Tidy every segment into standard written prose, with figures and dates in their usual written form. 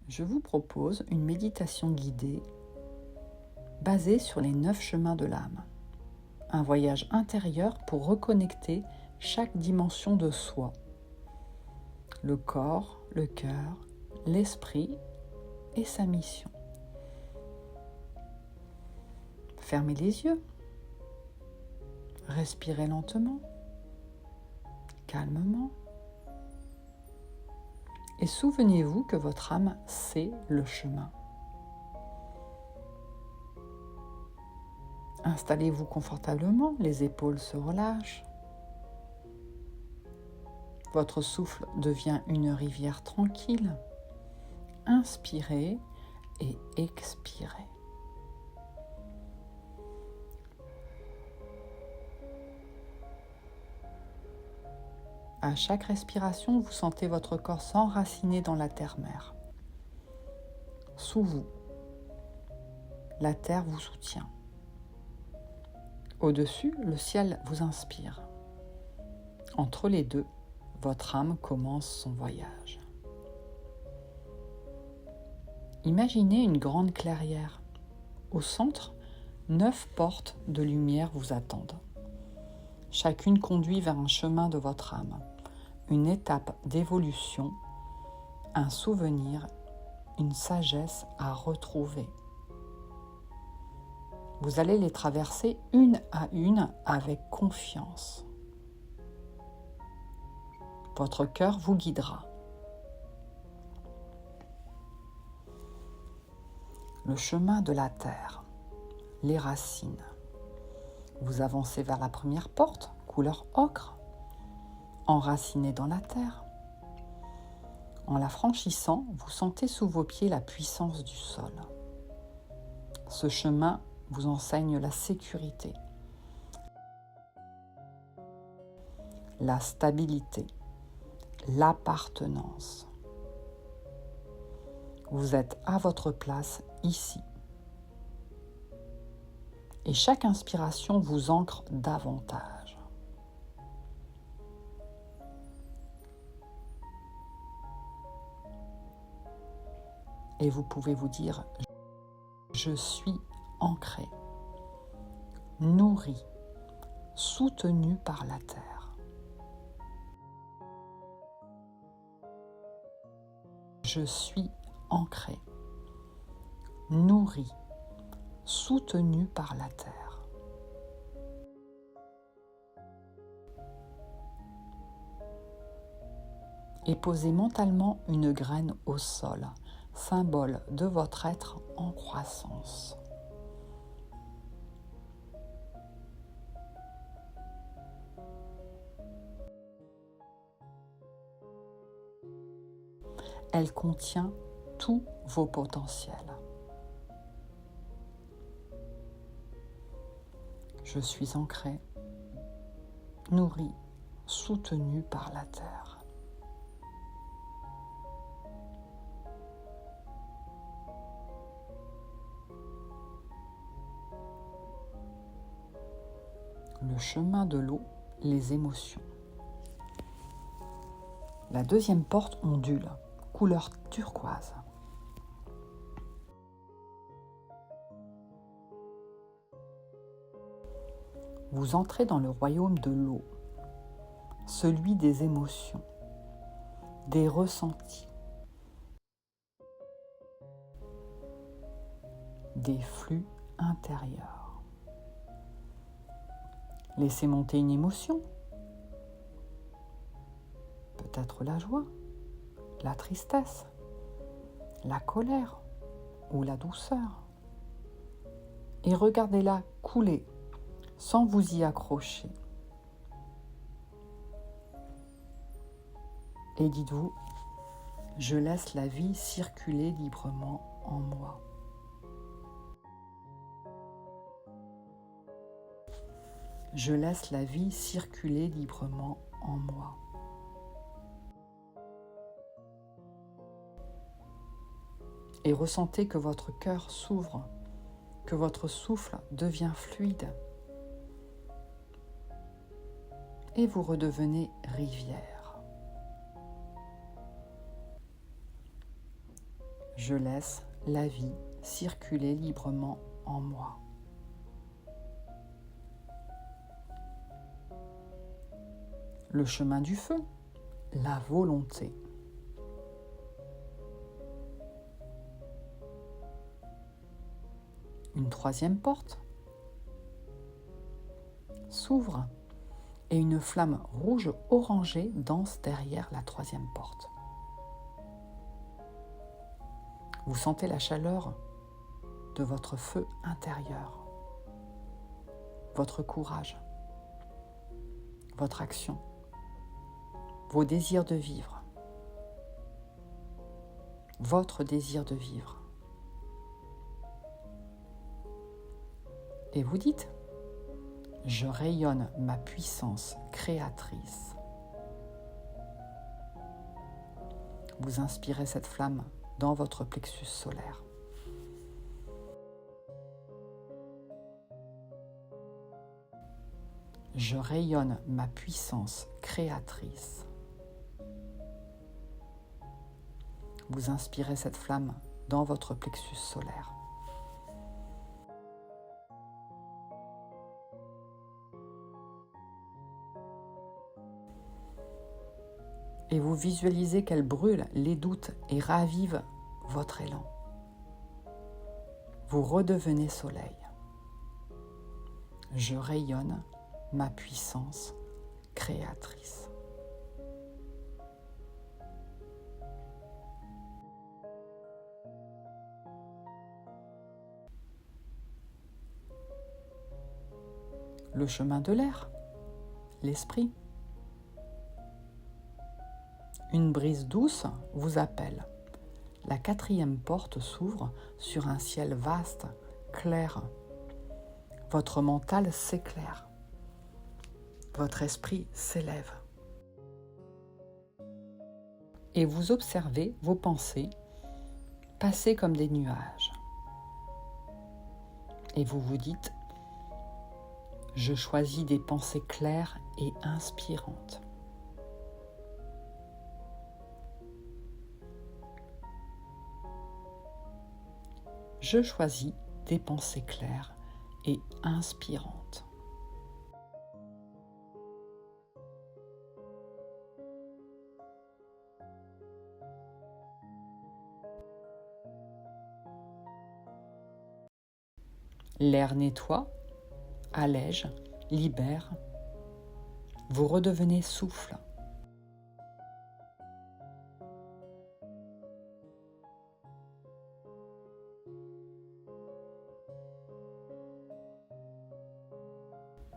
je vous propose une méditation guidée basée sur les 9 chemins de l'âme. Un voyage intérieur pour reconnecter chaque dimension de soi. Le corps, le cœur, l'esprit et sa mission. Fermez les yeux. Respirez lentement, calmement. Et souvenez-vous que votre âme sait le chemin. Installez-vous confortablement, les épaules se relâchent. Votre souffle devient une rivière tranquille. Inspirez et expirez. À chaque respiration, vous sentez votre corps s'enraciner dans la terre-mère. Sous vous, la terre vous soutient. Au-dessus, le ciel vous inspire. Entre les deux, votre âme commence son voyage. Imaginez une grande clairière. Au centre, 9 portes de lumière vous attendent. Chacune conduit vers un chemin de votre âme, une étape d'évolution, un souvenir, une sagesse à retrouver. Vous allez les traverser une à une avec confiance. Votre cœur vous guidera. Le chemin de la terre, les racines. Vous avancez vers la première porte, couleur ocre, enracinée dans la terre. En la franchissant, vous sentez sous vos pieds la puissance du sol. Ce chemin vous enseigne la sécurité, la stabilité, l'appartenance. Vous êtes à votre place ici. Et chaque inspiration vous ancre davantage. Et vous pouvez vous dire, je suis ancré, nourri, soutenu par la terre. Je suis ancré, nourri, soutenu par la terre. Et posez mentalement une graine au sol, symbole de votre être en croissance. Elle contient tous vos potentiels. Je suis ancré, nourri, soutenu par la terre. Le chemin de l'eau, les émotions. La deuxième porte ondule, couleur turquoise. Vous entrez dans le royaume de l'eau, celui des émotions, des ressentis, des flux intérieurs. Laissez monter une émotion, peut-être la joie, la tristesse, la colère ou la douceur. Et regardez-la couler sans vous y accrocher. Et dites-vous, je laisse la vie circuler librement en moi. Je laisse la vie circuler librement en moi. Et ressentez que votre cœur s'ouvre, que votre souffle devient fluide. Et vous redevenez rivière. Je laisse la vie circuler librement en moi. Le chemin du feu, la volonté. Une troisième porte s'ouvre et une flamme rouge-orangée danse derrière la troisième porte. Vous sentez la chaleur de votre feu intérieur, votre courage, votre action, vos désirs de vivre, votre désir de vivre. Et vous dites, je rayonne ma puissance créatrice. Vous inspirez cette flamme dans votre plexus solaire. Je rayonne ma puissance créatrice. Vous inspirez cette flamme dans votre plexus solaire. Et vous visualisez qu'elle brûle les doutes et ravive votre élan. Vous redevenez soleil. Je rayonne ma puissance créatrice. Le chemin de l'air, l'esprit. Une brise douce vous appelle. La quatrième porte s'ouvre sur un ciel vaste, clair. Votre mental s'éclaire. Votre esprit s'élève. Et vous observez vos pensées passer comme des nuages. Et vous vous dites, je choisis des pensées claires et inspirantes. Je choisis des pensées claires et inspirantes. L'air nettoie, allège, libère. Vous redevenez souffle.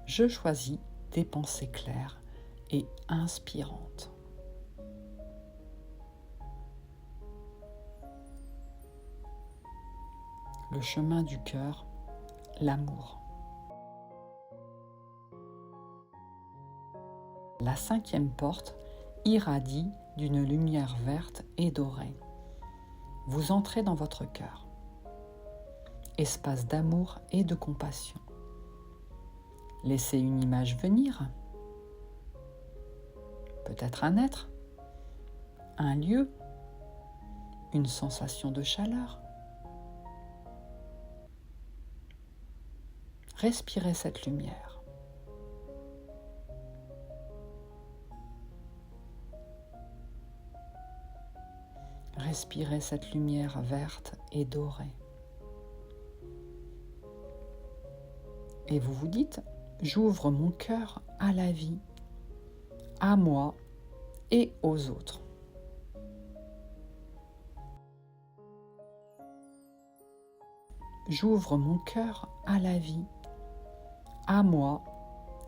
Je choisis des pensées claires et inspirantes. Le chemin du cœur, l'amour. La cinquième porte irradie d'une lumière verte et dorée. Vous entrez dans votre cœur. Espace d'amour et de compassion. Laissez une image venir. Peut-être un être, un lieu, une sensation de chaleur. Respirez cette lumière. Respirez cette lumière verte et dorée. Et vous vous dites, j'ouvre mon cœur à la vie, à moi et aux autres. J'ouvre mon cœur à la vie, à moi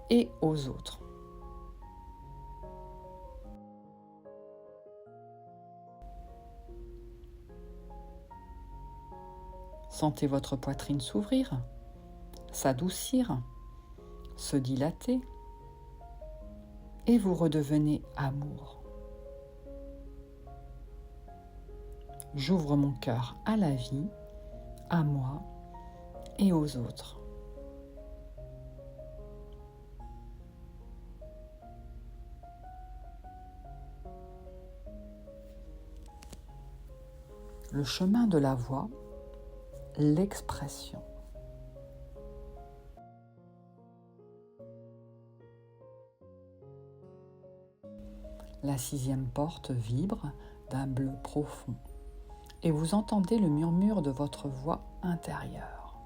et aux autres. Sentez votre poitrine s'ouvrir, s'adoucir, se dilater, et vous redevenez amour. J'ouvre mon cœur à la vie, à moi et aux autres. Le chemin de la voix, l'expression. La 6e porte vibre d'un bleu profond et vous entendez le murmure de votre voix intérieure.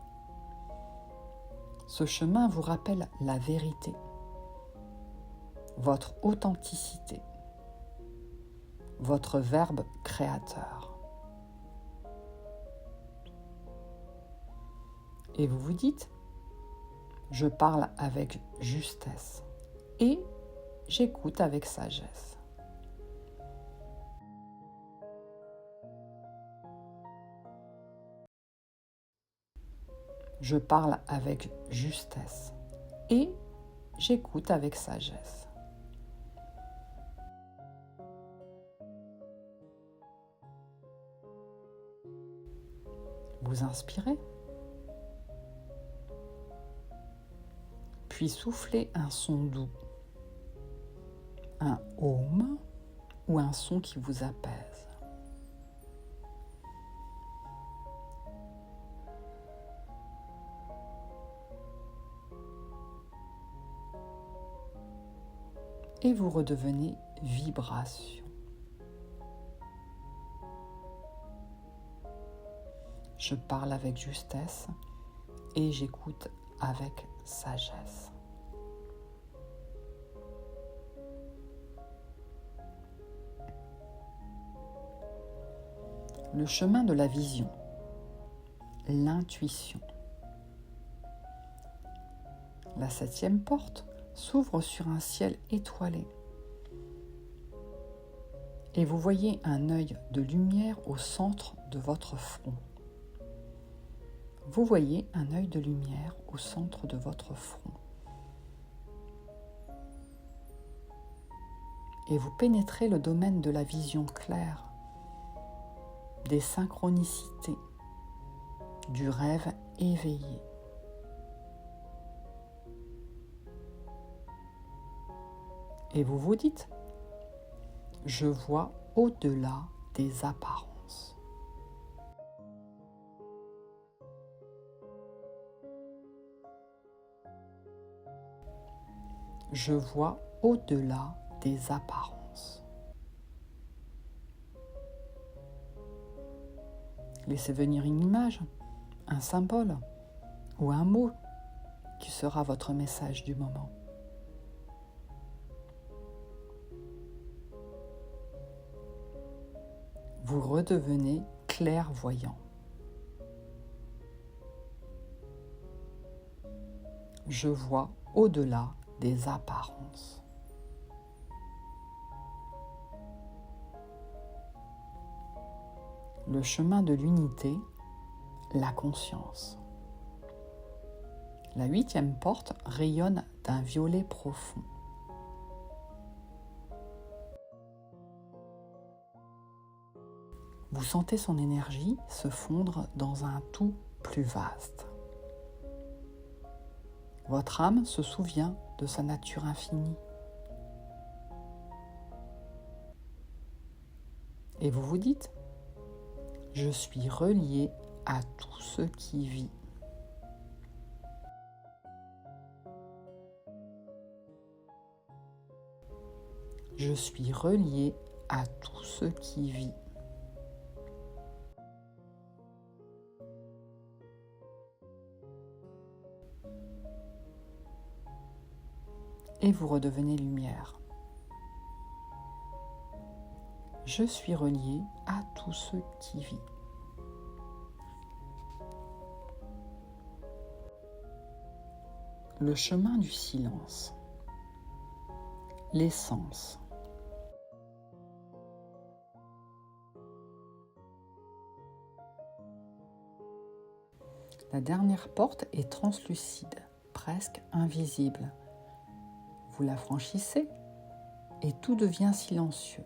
Ce chemin vous rappelle la vérité, votre authenticité, votre verbe créateur. Et vous vous dites, je parle avec justesse et j'écoute avec sagesse. Je parle avec justesse et j'écoute avec sagesse. Vous inspirez, puis soufflez un son doux, un home ou un son qui vous apaise. Et vous redevenez vibration. Je parle avec justesse et j'écoute avec sagesse. Le chemin de la vision, l'intuition. La 7e porte s'ouvre sur un ciel étoilé et vous voyez un œil de lumière au centre de votre front. Vous voyez un œil de lumière au centre de votre front. Et vous pénétrez le domaine de la vision claire, des synchronicités, du rêve éveillé. Et vous vous dites, je vois au-delà des apparences. Je vois au-delà des apparences. Laissez venir une image, un symbole ou un mot qui sera votre message du moment. Vous redevenez clairvoyant. Je vois au-delà des apparences. Le chemin de l'unité, la conscience. La 8e porte rayonne d'un violet profond. Vous sentez son énergie se fondre dans un tout plus vaste. Votre âme se souvient de sa nature infinie. Et vous vous dites, je suis relié à tout ce qui vit. Je suis relié à tout ce qui vit. Et vous redevenez lumière. Je suis relié à tout ce qui vit. Le chemin du silence. L'essence. La dernière porte est translucide, presque invisible. Vous la franchissez et tout devient silencieux.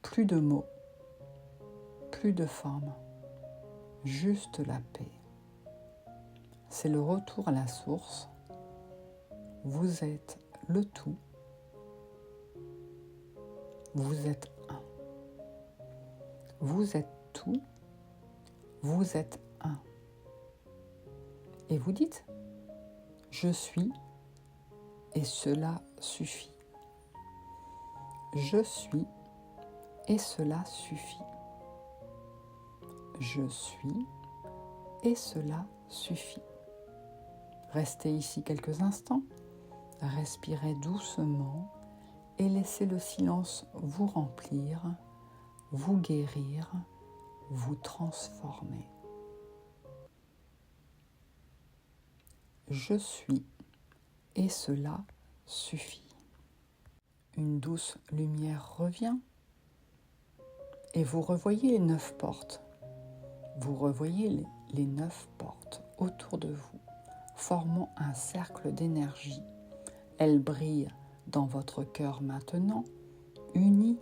Plus de mots, plus de formes, juste la paix. C'est le retour à la source. Vous êtes le tout. Vous êtes un. Vous êtes tout. tout, vous êtes un. Et vous dites, je suis, et cela suffit. Je suis, et cela suffit. Je suis, et cela suffit. Restez ici quelques instants, respirez doucement et laissez le silence vous remplir, vous guérir, vous transformer. Je suis, et cela suffit. Une douce lumière revient et vous revoyez les 9 portes. Vous revoyez les 9 portes autour de vous, formant un cercle d'énergie. Elles brillent dans votre cœur maintenant, unies.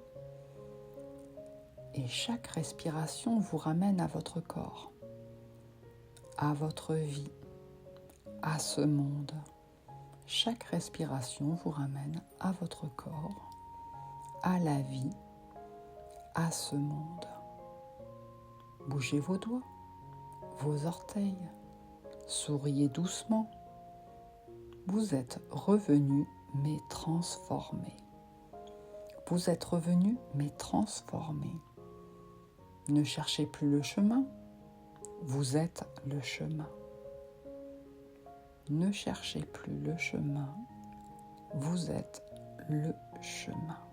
Et chaque respiration vous ramène à votre corps, à votre vie, à ce monde. Chaque respiration vous ramène à votre corps, à la vie, à ce monde. Bougez vos doigts, vos orteils, souriez doucement. Vous êtes revenu mais transformé. Vous êtes revenu mais transformé. Ne cherchez plus le chemin, vous êtes le chemin. Ne cherchez plus le chemin, vous êtes le chemin.